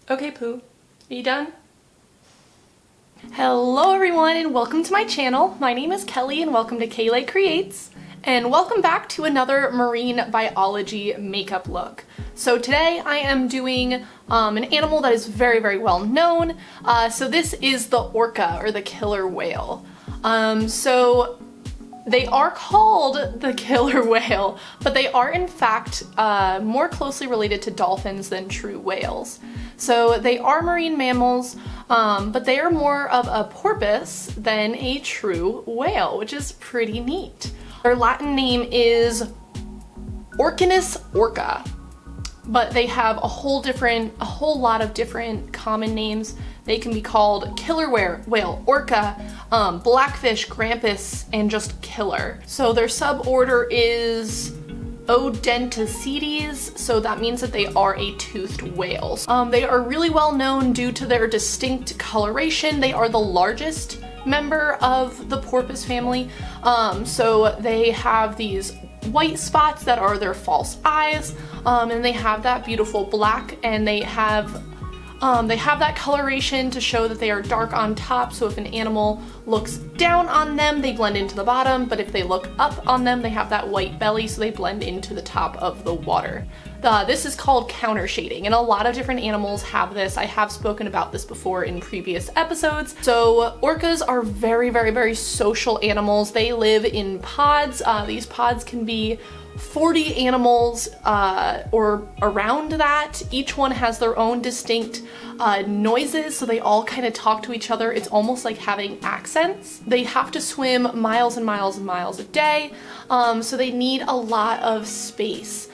Okay, Pooh, are you done? Hello everyone and welcome to my channel. My name is Kelly and welcome to KaylayCreates. And welcome back to another marine biology makeup look. So today I am doing an animal that is very well known. So this is the orca, or the killer whale. So they are called the killer whale, but they are in fact more closely related to dolphins than true whales. So they are marine mammals, but they are more of a porpoise than a true whale, which is pretty neat. Their Latin name is Orca, but they have a whole lot of different common names. They can be called killer whale, orca, blackfish, grampus, and just killer. So their suborder is Odontocetes, so that means that they are a toothed whale. They are really well known due to their distinct coloration. They are the largest member of the porpoise family. So they have these white spots that are their false eyes, and they have that beautiful black, and they have that coloration to show that they are dark on top, so if an animal looks down on them, they blend into the bottom, but if they look up on them, they have that white belly, so they blend into the top of the water. This is called counter shading, and a lot of different animals have this. I have spoken about this before in previous episodes. So orcas are very social animals. They live in pods. These pods can be 40 animals or around that. Each one has their own distinct noises, so they all kind of talk to each other. It's almost like having accents. They have to swim miles and miles a day, so they need a lot of space.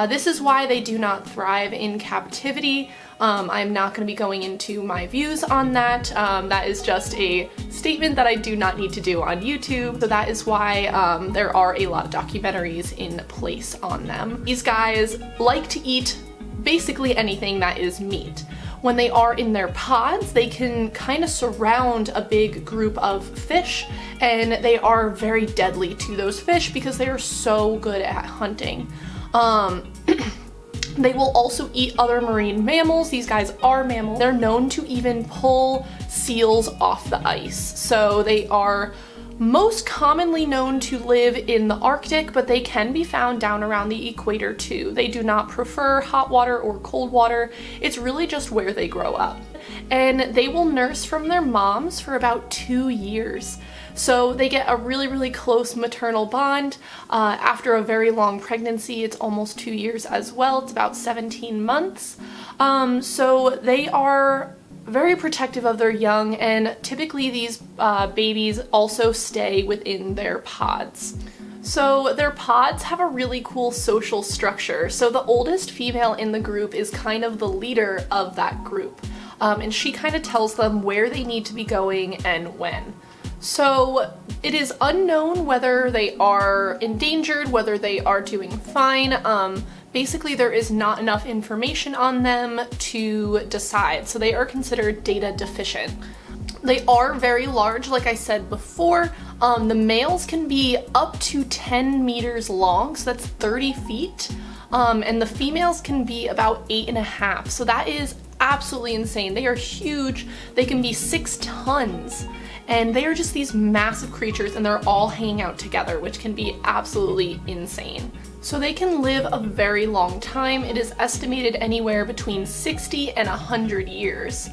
This is why they do not thrive in captivity. I'm not going to be going into my views on that. That is just a statement that I do not need to do on YouTube. So that is why there are a lot of documentaries in place on them. These guys like to eat basically anything that is meat. When they are in their pods, they can kind of surround a big group of fish, and they are very deadly to those fish because they are so good at hunting. They will also eat other marine mammals. These guys are mammals. They're known to even pull seals off the ice. So they are most commonly known to live in the Arctic, but they can be found down around the equator too. They do not prefer hot water or cold water. It's really just where they grow up. And they will nurse from their moms for about 2 years. So they get a really close maternal bond. After a very long pregnancy, it's almost 2 years as well. It's about 17 months. So they are very protective of their young, and typically these babies also stay within their pods. So their pods have a really cool social structure. So the oldest female in the group is kind of the leader of that group. And she kind of tells them where they need to be going and when. So it is unknown whether they are endangered, whether they are doing fine. Basically, there is not enough information on them to decide, so they are considered data deficient. They are very large, like I said before. The males can be up to 10 meters long, so that's 30 feet. And the females can be about 8.5, so that is absolutely insane. They are huge. They can be 6 tons. And they are just these massive creatures, and they're all hanging out together, which can be absolutely insane. So they can live a very long time. It is estimated anywhere between 60 and 100 years.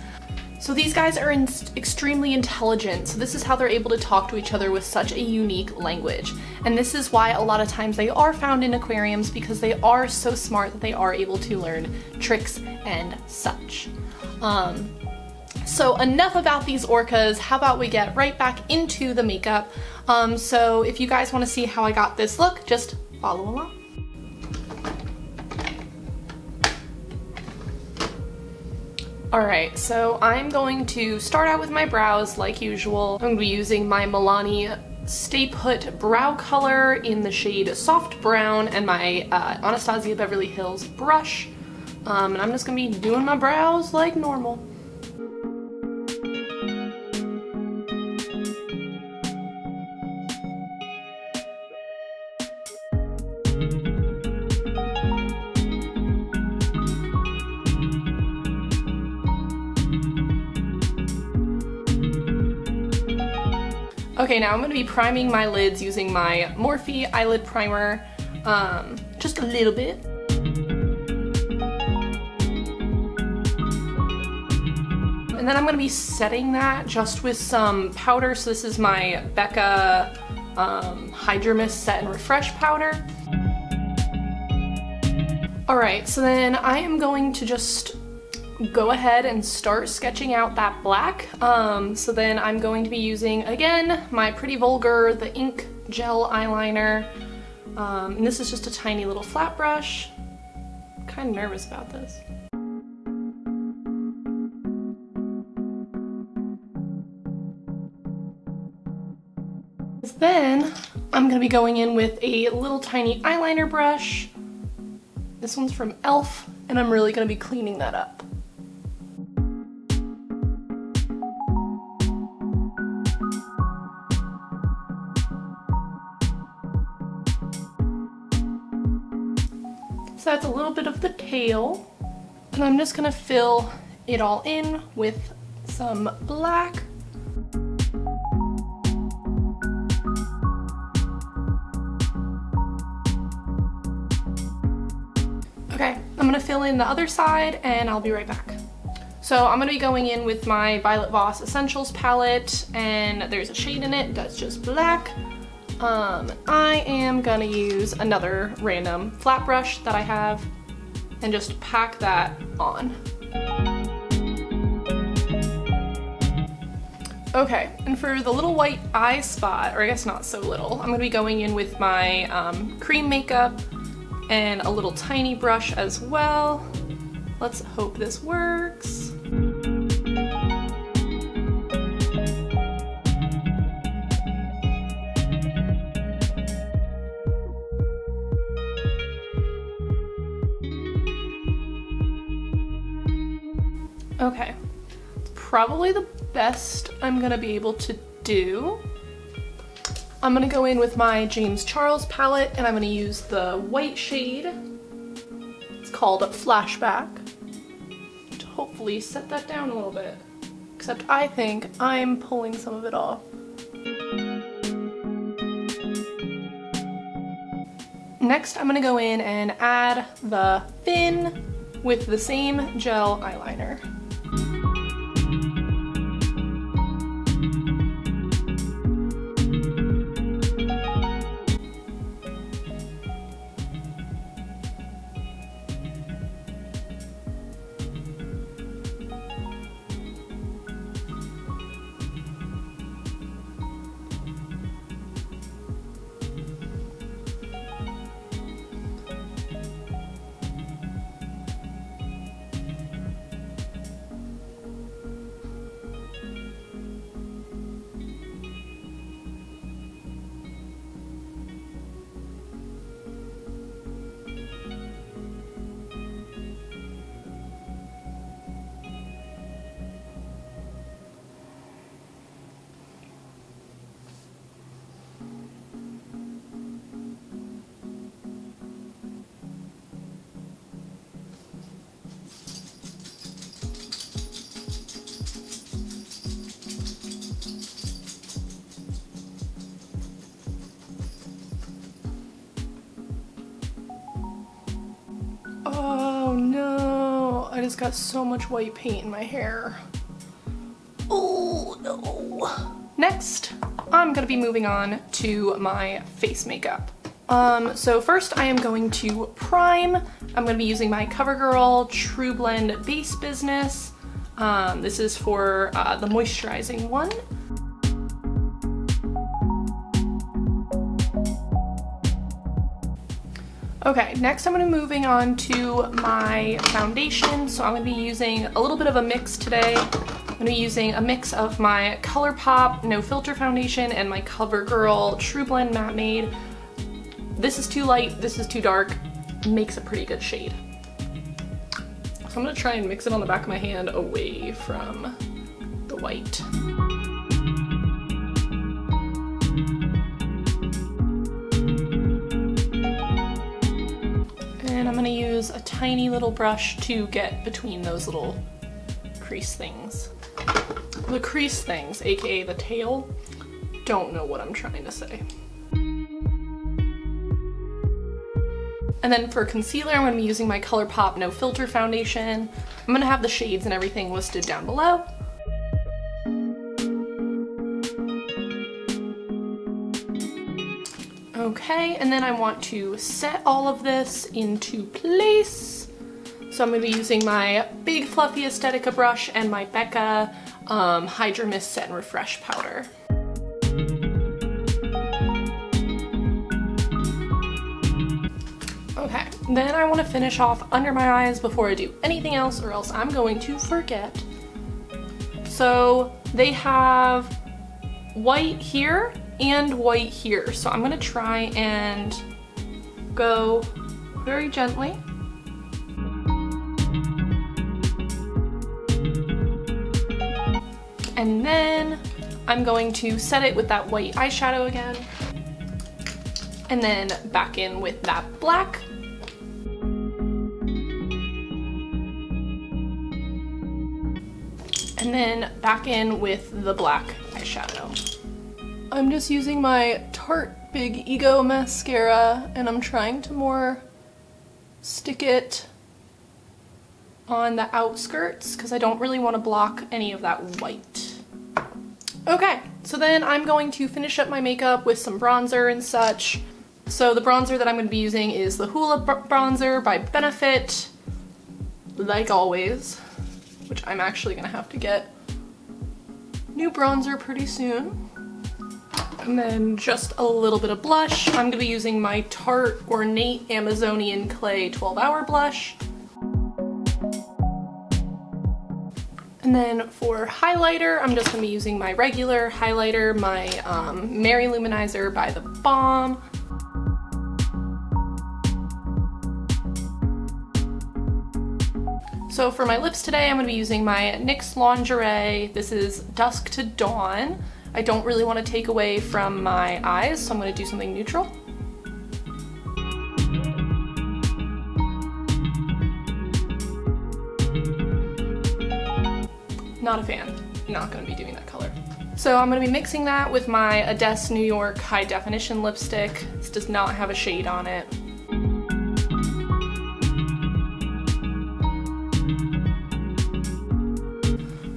So these guys are extremely intelligent, so this is how they're able to talk to each other with such a unique language. And this is why a lot of times they are found in aquariums, because they are so smart that they are able to learn tricks and such. So enough about these orcas. How about we get right back into the makeup? So if you guys want to see how I got this look, just follow along. Alright, so I'm going to start out with my brows like usual. I'm going to be using my Milani Stay Put brow color in the shade Soft Brown and my Anastasia Beverly Hills brush. And I'm just going to be doing my brows like normal. Okay, now I'm gonna be priming my lids using my Morphe eyelid primer, just a little bit. And then I'm gonna be setting that just with some powder. So this is my Becca Hydra Mist Set and Refresh powder. All right, so then I am going to just go ahead and start sketching out that black. So then I'm going to be using, again, my Pretty Vulgar, the ink gel eyeliner. And this is just a tiny little flat brush. I'm kind of nervous about this. Then I'm gonna be going in with a little tiny eyeliner brush. This one's from e.l.f. and I'm really gonna be cleaning that up. So that's a little bit of the tail. And I'm just gonna fill it all in with some black. Okay, I'm gonna fill in the other side and I'll be right back. So I'm gonna be going in with my Violet Voss Essentials palette, and there's a shade in it that's just black. I am gonna use another random flat brush that I have and just pack that on. Okay, and for the little white eye spot, or I guess not so little, I'm gonna be going in with my cream makeup and a little tiny brush as well. Let's hope this works. Okay, it's probably the best I'm gonna be able to do. I'm gonna go in with my James Charles palette and I'm gonna use the white shade. It's called Flashback. To hopefully set that down a little bit. Except I think I'm pulling some of it off. Next, I'm gonna go in and add the fin with the same gel eyeliner. Oh no, I just got so much white paint in my hair. Oh no. Next, I'm gonna be moving on to my face makeup. So first I am going to prime. I'm gonna be using my CoverGirl True Blend Base Business. This is for the moisturizing one. Okay, next I'm gonna be moving on to my foundation. So I'm gonna be using a little bit of a mix today. I'm gonna be using a mix of my ColourPop No Filter Foundation and my CoverGirl True Blend Matte Made. This is too light, this is too dark. Makes a pretty good shade. So I'm gonna try and mix it on the back of my hand away from the white. And I'm gonna use a tiny little brush to get between those little crease things. The crease things, aka the tail. don't know what I'm trying to say. And then for concealer, I'm gonna be using my ColourPop No Filter foundation. I'm gonna have the shades and everything listed down below. Okay, and then I want to set all of this into place. So I'm gonna be using my big fluffy Aesthetica brush and my Becca Hydra Mist Set and Refresh powder. Okay, then I want to finish off under my eyes before I do anything else, or else I'm going to forget. So they have white here and white here. So I'm gonna try and go very gently. And then I'm going to set it with that white eyeshadow again. And then back in with that black. And then back in with the black eyeshadow. I'm just using my Tarte Big Ego mascara, and I'm trying to more stick it on the outskirts because I don't really want to block any of that white. Okay, so then I'm going to finish up my makeup with some bronzer and such. So the bronzer that I'm going to be using is the Hoola bronzer by Benefit, like always, which I'm actually going to have to get new bronzer pretty soon. And then just a little bit of blush. I'm going to be using my Tarte Ornate Amazonian Clay 12-Hour Blush. And then for highlighter, I'm just going to be using my regular highlighter, my Mary Luminizer by The Balm. So for my lips today, I'm going to be using my NYX Lingerie. This is Dusk to Dawn. I don't really want to take away from my eyes, so I'm going to do something neutral. Not a fan. Not going to be doing that color. So I'm going to be mixing that with my Ades New York High Definition lipstick. This does not have a shade on it.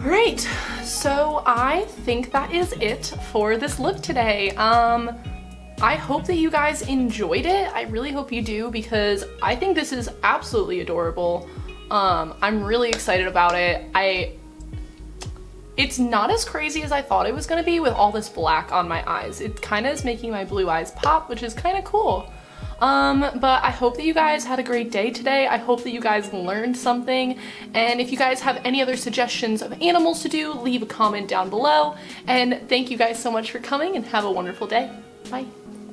Alright, so I think that is it for this look today. I hope that you guys enjoyed it. I really hope you do, because I think this is absolutely adorable. I'm really excited about it. It's not as crazy as I thought it was gonna be with all this black on my eyes. It kind of is making my blue eyes pop, which is kind of cool. But I hope that you guys had a great day today. I hope that you guys learned something. And if you guys have any other suggestions of animals to do, leave a comment down below. And thank you guys so much for coming, and have a wonderful day. Bye.